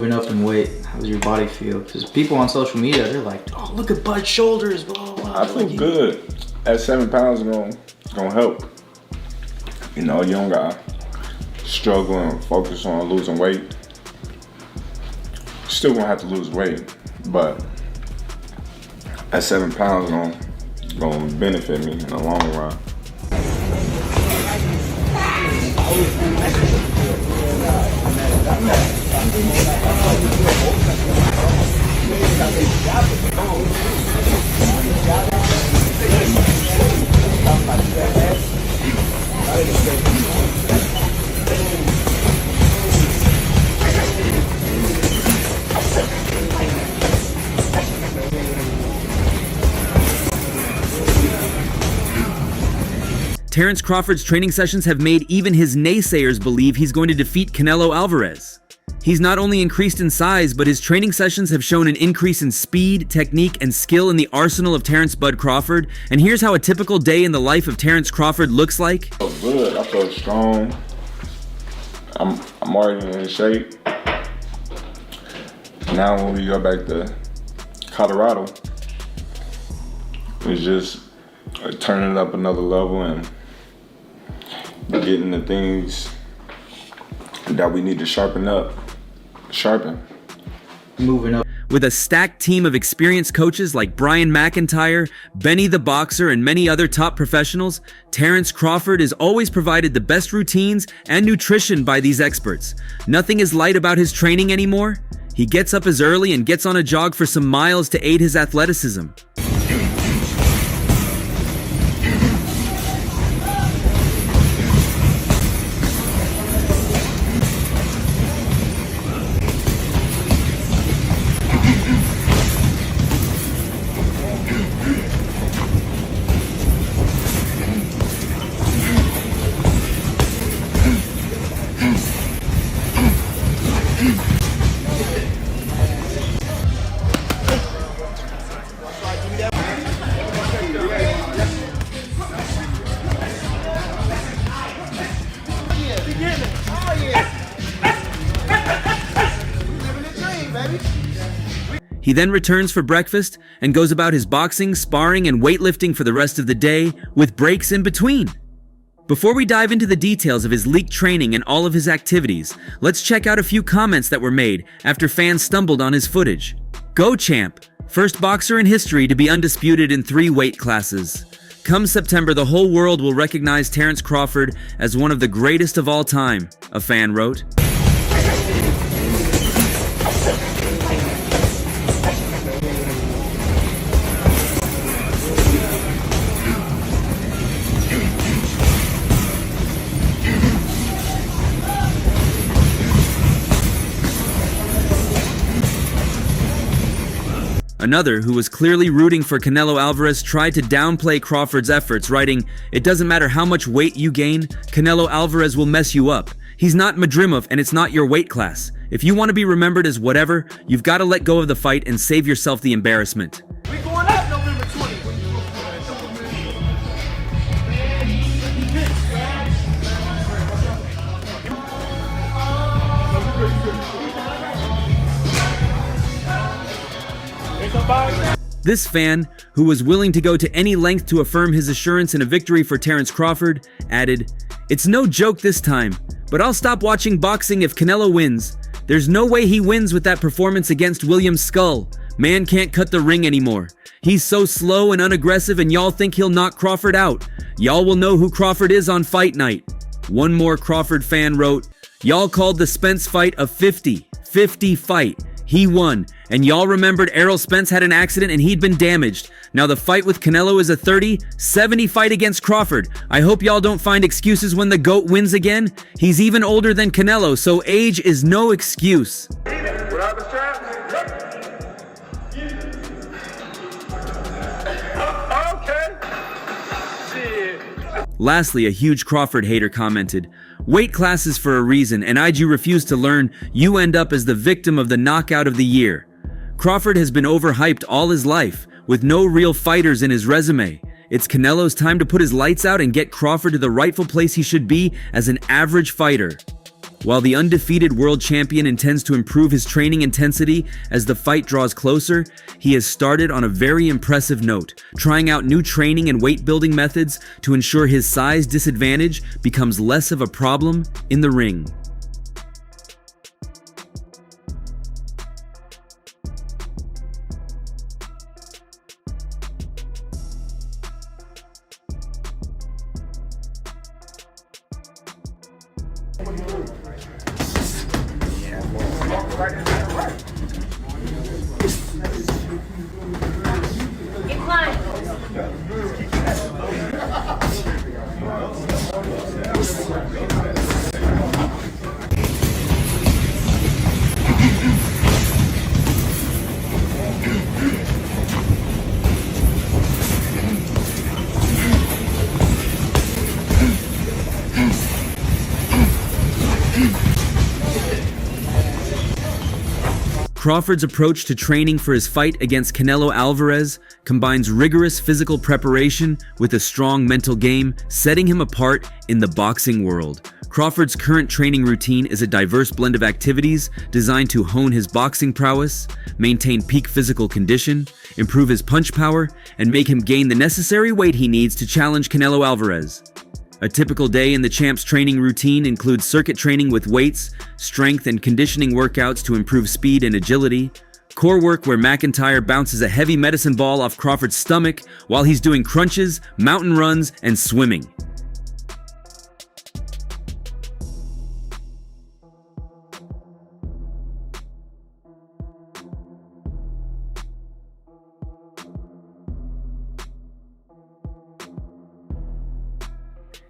Moving up in weight, how does your body feel? Because people on social media, they're like, oh, look at Bud's shoulders, blah, blah, blah. I feel good. At 7 pounds, it's gonna help. You know, you don't gotta struggle and focus on losing weight. Still gonna have to lose weight, but at 7 pounds, gonna benefit me in the long run. Terence Crawford's training sessions have made even his naysayers believe he's going to defeat Canelo Alvarez. He's not only increased in size, but his training sessions have shown an increase in speed, technique, and skill in the arsenal of Terence "Bud" Crawford. And here's how a typical day in the life of Terence Crawford looks like. I feel good. I feel strong. I'm already in shape. Now when we go back to Colorado, it's just turning it up another level and getting the things that we need to sharpen. Moving up. With a stacked team of experienced coaches like Brian McIntyre, Benny the Boxer, and many other top professionals, Terence Crawford has always provided the best routines and nutrition by these experts. Nothing is light about his training anymore. He gets up as early and gets on a jog for some miles to aid his athleticism. He then returns for breakfast and goes about his boxing, sparring, and weightlifting for the rest of the day, with breaks in between. Before we dive into the details of his leaked training and all of his activities, let's check out a few comments that were made after fans stumbled on his footage. Go champ! First boxer in history to be undisputed in 3 weight classes. Come September, the whole world will recognize Terence Crawford as one of the greatest of all time, a fan wrote. Another, who was clearly rooting for Canelo Alvarez, tried to downplay Crawford's efforts, writing, "It doesn't matter how much weight you gain, Canelo Alvarez will mess you up. He's not Madrimov and it's not your weight class. If you want to be remembered as whatever, you've got to let go of the fight and save yourself the embarrassment." We going up November 20. This fan, who was willing to go to any length to affirm his assurance in a victory for Terence Crawford, added, "It's no joke this time, but I'll stop watching boxing if Canelo wins. There's no way he wins with that performance against William Skull. Man can't cut the ring anymore. He's so slow and unaggressive, and y'all think he'll knock Crawford out. Y'all will know who Crawford is on fight night." One more Crawford fan wrote, "Y'all called the Spence fight a 50-50 fight. He won, and y'all remembered Errol Spence had an accident and he'd been damaged. Now the fight with Canelo is a 30-70 fight against Crawford. I hope y'all don't find excuses when the GOAT wins again. He's even older than Canelo, so age is no excuse." Lastly, a huge Crawford hater commented, "Weight classes for a reason, and you refuse to learn, you end up as the victim of the knockout of the year. Crawford has been overhyped all his life, with no real fighters in his resume. It's Canelo's time to put his lights out and get Crawford to the rightful place he should be as an average fighter." While the undefeated world champion intends to improve his training intensity as the fight draws closer, he has started on a very impressive note, trying out new training and weight-building methods to ensure his size disadvantage becomes less of a problem in the ring. Crawford's approach to training for his fight against Canelo Alvarez combines rigorous physical preparation with a strong mental game, setting him apart in the boxing world. Crawford's current training routine is a diverse blend of activities designed to hone his boxing prowess, maintain peak physical condition, improve his punch power, and make him gain the necessary weight he needs to challenge Canelo Alvarez. A typical day in the champ's training routine includes circuit training with weights, strength and conditioning workouts to improve speed and agility, core work where McIntyre bounces a heavy medicine ball off Crawford's stomach while he's doing crunches, mountain runs, and swimming.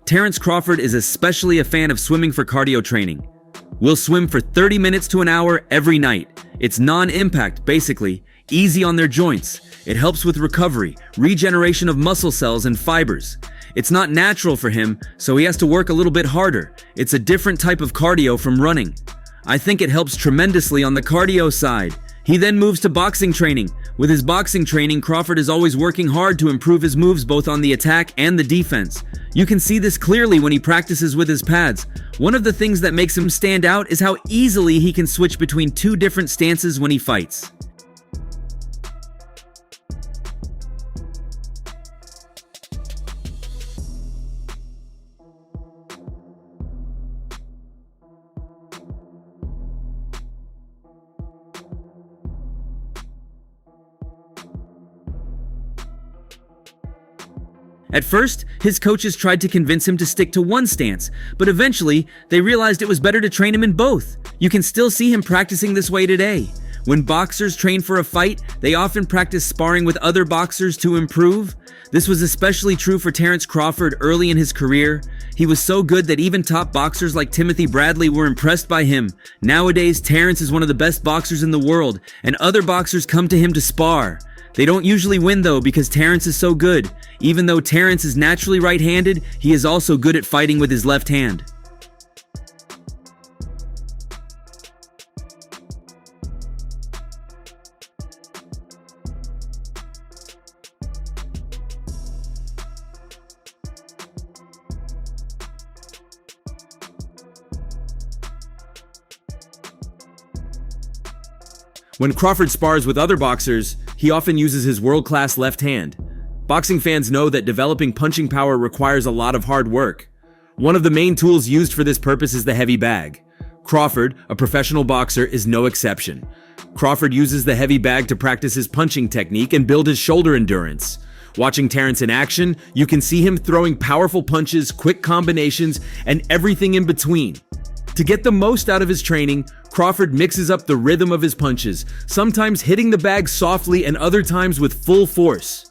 Terence Crawford is especially a fan of swimming for cardio training. We'll swim for 30 minutes to an hour every night. It's non-impact, basically, easy on their joints. It helps with recovery, regeneration of muscle cells and fibers. It's not natural for him, so he has to work a little bit harder. It's a different type of cardio from running. I think it helps tremendously on the cardio side. He then moves to boxing training. With his boxing training, Crawford is always working hard to improve his moves both on the attack and the defense. You can see this clearly when he practices with his pads. One of the things that makes him stand out is how easily he can switch between two different stances when he fights. At first, his coaches tried to convince him to stick to one stance, but eventually, they realized it was better to train him in both. You can still see him practicing this way today. When boxers train for a fight, they often practice sparring with other boxers to improve. This was especially true for Terence Crawford early in his career. He was so good that even top boxers like Timothy Bradley were impressed by him. Nowadays, Terence is one of the best boxers in the world, and other boxers come to him to spar. They don't usually win though because Terence is so good. Even though Terence is naturally right-handed, he is also good at fighting with his left hand. When Crawford spars with other boxers, he often uses his world-class left hand. Boxing fans know that developing punching power requires a lot of hard work. One of the main tools used for this purpose is the heavy bag. Crawford, a professional boxer, is no exception. Crawford uses the heavy bag to practice his punching technique and build his shoulder endurance. Watching Terence in action, you can see him throwing powerful punches, quick combinations, and everything in between. To get the most out of his training, Crawford mixes up the rhythm of his punches, sometimes hitting the bag softly and other times with full force.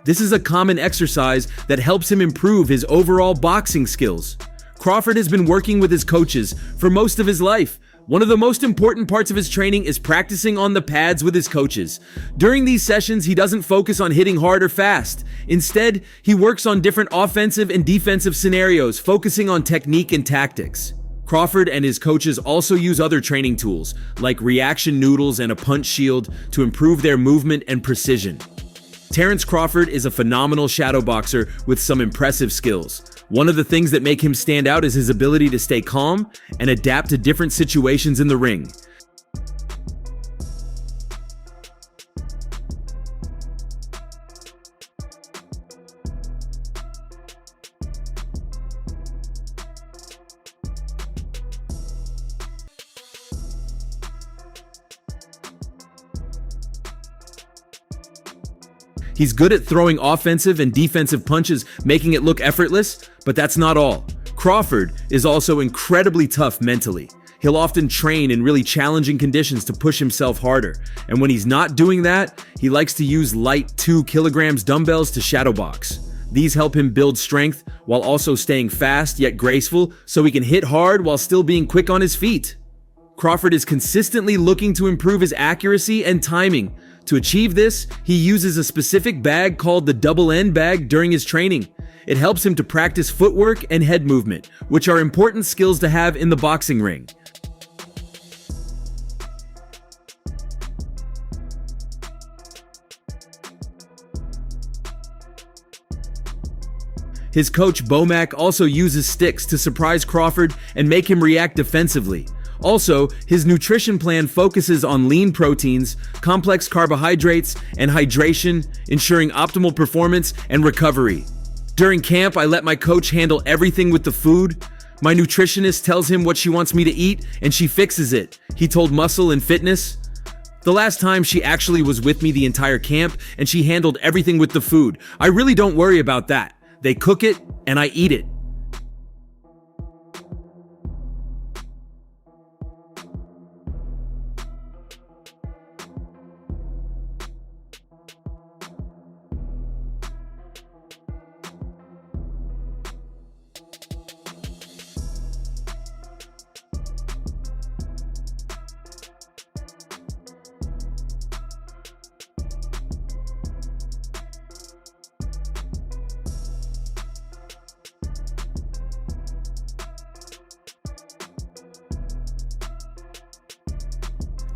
This is a common exercise that helps him improve his overall boxing skills. Crawford has been working with his coaches for most of his life, One of the most important parts of his training is practicing on the pads with his coaches. During these sessions, he doesn't focus on hitting hard or fast. Instead, he works on different offensive and defensive scenarios, focusing on technique and tactics. Crawford and his coaches also use other training tools, like reaction noodles and a punch shield, to improve their movement and precision. Terence Crawford is a phenomenal shadow boxer with some impressive skills. One of the things that make him stand out is his ability to stay calm and adapt to different situations in the ring. He's good at throwing offensive and defensive punches, making it look effortless, but that's not all. Crawford is also incredibly tough mentally. He'll often train in really challenging conditions to push himself harder. And when he's not doing that, he likes to use light 2 kilograms dumbbells to shadow box. These help him build strength while also staying fast yet graceful, so he can hit hard while still being quick on his feet. Crawford is consistently looking to improve his accuracy and timing. To achieve this, he uses a specific bag called the double N bag during his training. It helps him to practice footwork and head movement, which are important skills to have in the boxing ring. His coach Bomac also uses sticks to surprise Crawford and make him react defensively. Also, his nutrition plan focuses on lean proteins, complex carbohydrates, and hydration, ensuring optimal performance and recovery. During camp, I let my coach handle everything with the food. My nutritionist tells him what she wants me to eat, and she fixes it, he told Muscle and Fitness. The last time she actually was with me the entire camp, and she handled everything with the food. I really don't worry about that. They cook it, and I eat it.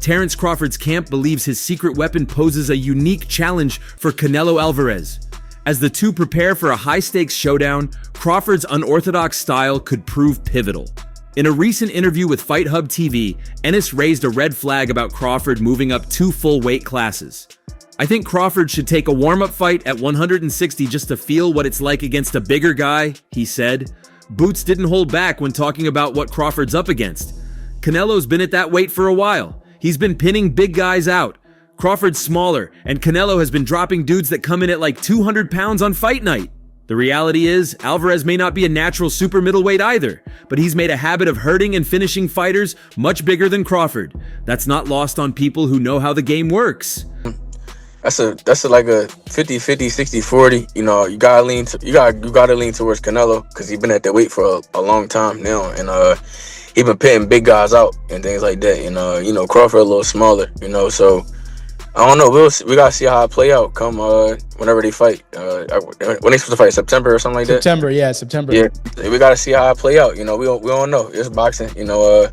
Terence Crawford's camp believes his secret weapon poses a unique challenge for Canelo Alvarez. As the two prepare for a high-stakes showdown, Crawford's unorthodox style could prove pivotal. In a recent interview with Fight Hub TV, Ennis raised a red flag about Crawford moving up 2 full weight classes. "I think Crawford should take a warm-up fight at 160 just to feel what it's like against a bigger guy," he said. Boots didn't hold back when talking about what Crawford's up against. "Canelo's been at that weight for a while. He's been pinning big guys out. Crawford's smaller, and Canelo has been dropping dudes that come in at like 200 pounds on fight night. The reality is, Alvarez may not be a natural super middleweight either, but he's made a habit of hurting and finishing fighters much bigger than Crawford. That's not lost on people who know how the game works." That's like a 50-50, 60-40. You know, you gotta lean towards Canelo because he's been at that weight for a long time now, and he been pitting big guys out and things like that. And you know, Crawford a little smaller. You know, so I don't know. We gotta see how it play out come whenever they fight. When they supposed to fight, September or something like that. September. Yeah, we gotta see how it play out. You know, we don't know. It's boxing. You know,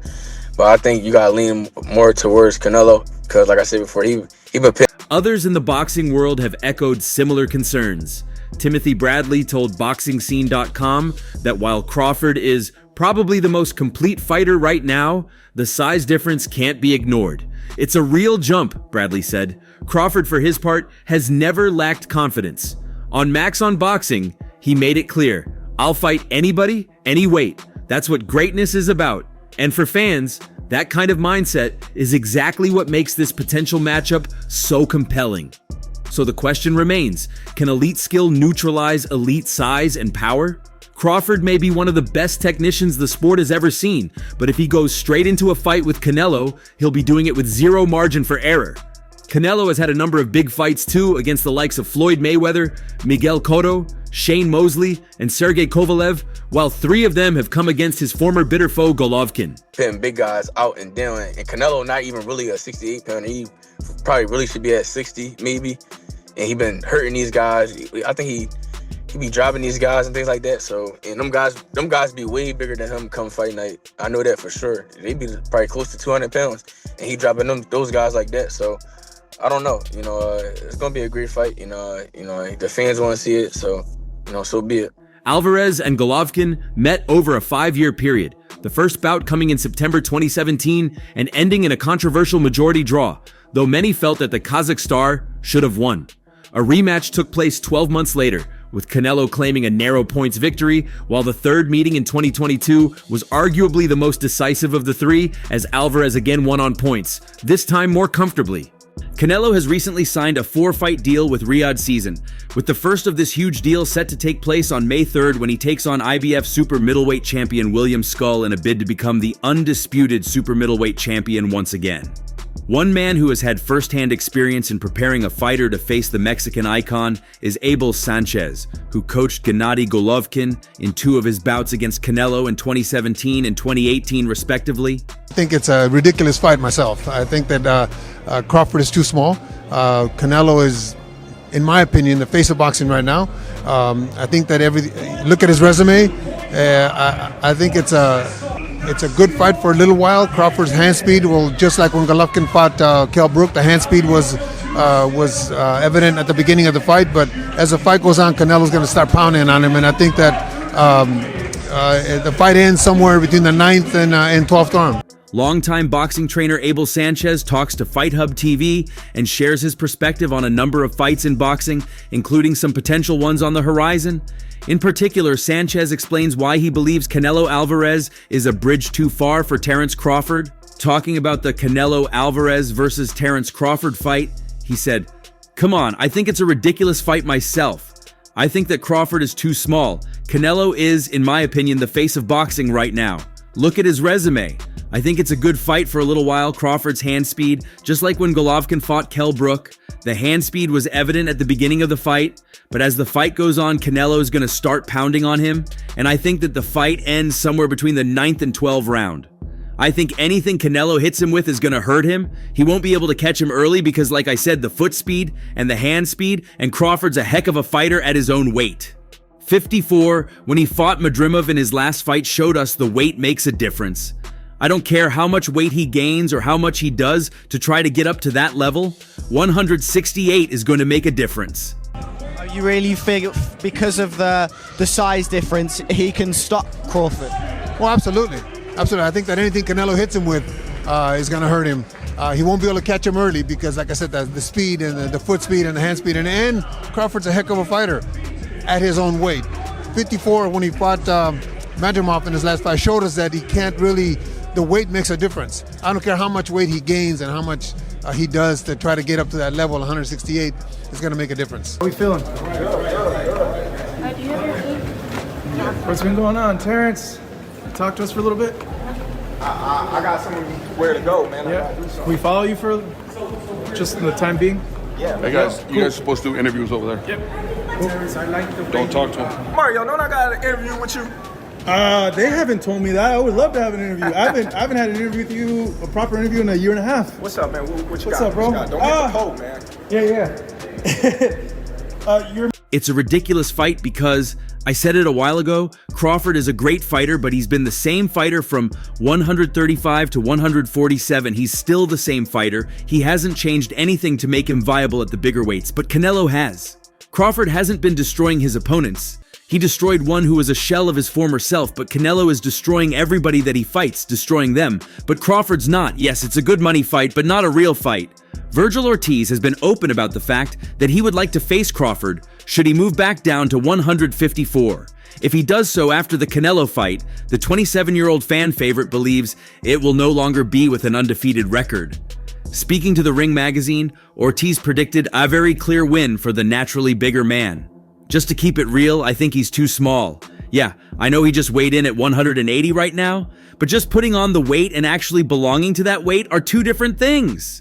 but I think you gotta lean more towards Canelo because, like I said before, he been pitting. Others in the boxing world have echoed similar concerns. Timothy Bradley told BoxingScene.com that while Crawford is probably the most complete fighter right now, the size difference can't be ignored. "It's a real jump," Bradley said. Crawford, for his part, has never lacked confidence. On Max on Boxing, he made it clear, "I'll fight anybody, any weight. That's what greatness is about." And for fans, that kind of mindset is exactly what makes this potential matchup so compelling. So the question remains, can elite skill neutralize elite size and power? Crawford may be one of the best technicians the sport has ever seen, but if he goes straight into a fight with Canelo, he'll be doing it with zero margin for error. Canelo has had a number of big fights too against the likes of Floyd Mayweather, Miguel Cotto, Shane Mosley, and Sergey Kovalev, while 3 of them have come against his former bitter foe Golovkin. Pitting big guys out and down, and Canelo not even really a 68 pounder. He probably really should be at 60 maybe, and he been hurting these guys. I think he be dropping these guys and things like that. So, and them guys be way bigger than him come fight night. I know that for sure. They be probably close to 200 pounds, and he dropping those guys like that. So, I don't know. It's gonna be a great fight. The fans want to see it. So, so be it. Alvarez and Golovkin met over a 5-year period, the first bout coming in September 2017 and ending in a controversial majority draw, though many felt that the Kazakh star should have won. A rematch took place 12 months later, with Canelo claiming a narrow points victory, while the third meeting in 2022 was arguably the most decisive of the 3, as Alvarez again won on points, this time more comfortably. Canelo has recently signed a 4-fight deal with Riyadh Season, with the first of this huge deal set to take place on May 3rd when he takes on IBF super middleweight champion William Skull in a bid to become the undisputed super middleweight champion once again. One man who has had first-hand experience in preparing a fighter to face the Mexican icon is Abel Sanchez, who coached Gennady Golovkin in 2 of his bouts against Canelo in 2017 and 2018 respectively. I think it's a ridiculous fight myself. I think that Crawford is too small. Canelo is, in my opinion, the face of boxing right now. I think that look at his resume. I think it's a good fight for a little while. Crawford's hand speed will, just like when Golovkin fought Kell Brook, the hand speed was evident at the beginning of the fight. But as the fight goes on, Canelo's going to start pounding on him, and I think that the fight ends somewhere between the 9th and 12th round. Longtime boxing trainer Abel Sanchez talks to Fight Hub TV and shares his perspective on a number of fights in boxing, including some potential ones on the horizon. In particular, Sanchez explains why he believes Canelo Alvarez is a bridge too far for Terence Crawford. Talking about the Canelo Alvarez versus Terence Crawford fight, he said, "Come on, I think it's a ridiculous fight myself. I think that Crawford is too small. Canelo is, in my opinion, the face of boxing right now. Look at his resume. I think it's a good fight for a little while. Crawford's hand speed, just like when Golovkin fought Kell Brook, the hand speed was evident at the beginning of the fight, but as the fight goes on, Canelo is going to start pounding on him, and I think that the fight ends somewhere between the 9th and 12th round. I think anything Canelo hits him with is going to hurt him. He won't be able to catch him early because, like I said, the foot speed and the hand speed, and Crawford's a heck of a fighter at his own weight." 54, when he fought Madrimov in his last fight, showed us the weight makes a difference. I don't care how much weight he gains or how much he does to try to get up to that level. 168 is going to make a difference. You really think because of the size difference, he can stop Crawford? Well, absolutely. Absolutely. I think that anything Canelo hits him with is going to hurt him. He won't be able to catch him early because, like I said, the speed and the foot speed and the hand speed. And Crawford's a heck of a fighter at his own weight. 54, when he fought Madrimov in his last fight, showed us that he can't really... The weight makes a difference. I don't care how much weight he gains and how much he does to try to get up to that level. 168 is going to make a difference. How are we feeling? What's been going on, Terrence? Talk to us for a little bit. I got somewhere to go, man. Yeah. Can we follow you for just the time being? Yeah. Hey guys, you guys are supposed to do interviews over there. Yep. Terrence, I like the way Don't talk to him. Mario, don't I got an interview with you? They haven't told me that. I would love to have an interview. I haven't had an interview with you, a proper interview, in a year and a half. What's up, man? What you What's got? up, bro? Don't get the cold, man. Yeah. It's a ridiculous fight because, I said it a while ago, Crawford is a great fighter, but he's been the same fighter from 135 to 147. He's still the same fighter. He hasn't changed anything to make him viable at the bigger weights, but Canelo has. Crawford hasn't been destroying his opponents. He destroyed one who was a shell of his former self, but Canelo is destroying everybody that he fights, destroying them. But Crawford's not. Yes, it's a good money fight, but not a real fight. Virgil Ortiz has been open about the fact that he would like to face Crawford should he move back down to 154. If he does so after the Canelo fight, the 27-year-old fan favorite believes it will no longer be with an undefeated record. Speaking to the Ring magazine, Ortiz predicted a very clear win for the naturally bigger man. Just to keep it real, I think he's too small. Yeah, I know he just weighed in at 180 right now, but just putting on the weight and actually belonging to that weight are two different things.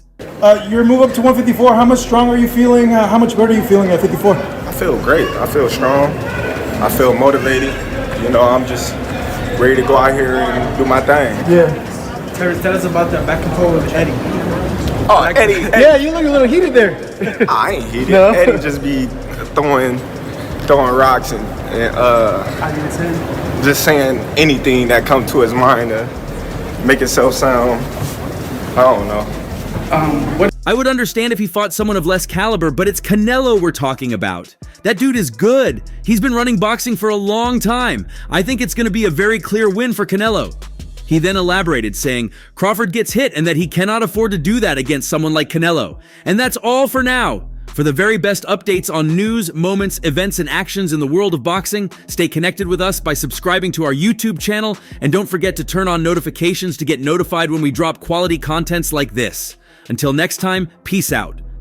Your move up to 154. How much stronger are you feeling? How much better are you feeling at 54? I feel great. I feel strong. I feel motivated. You know, I'm just ready to go out here and do my thing. Yeah. Terence, tell us about that back and forth with Eddie. Oh, Eddie. Yeah, you look a little heated there. I ain't heated. No? Eddie just be throwing rocks and just saying anything that comes to his mind to make himself sound, I don't know. I would understand if he fought someone of less caliber, but it's Canelo we're talking about. That dude is good. He's been running boxing for a long time. I think it's going to be a very clear win for Canelo. He then elaborated, saying Crawford gets hit and that he cannot afford to do that against someone like Canelo. And that's all for now. For the very best updates on news, moments, events, and actions in the world of boxing, stay connected with us by subscribing to our YouTube channel, and don't forget to turn on notifications to get notified when we drop quality contents like this. Until next time, peace out.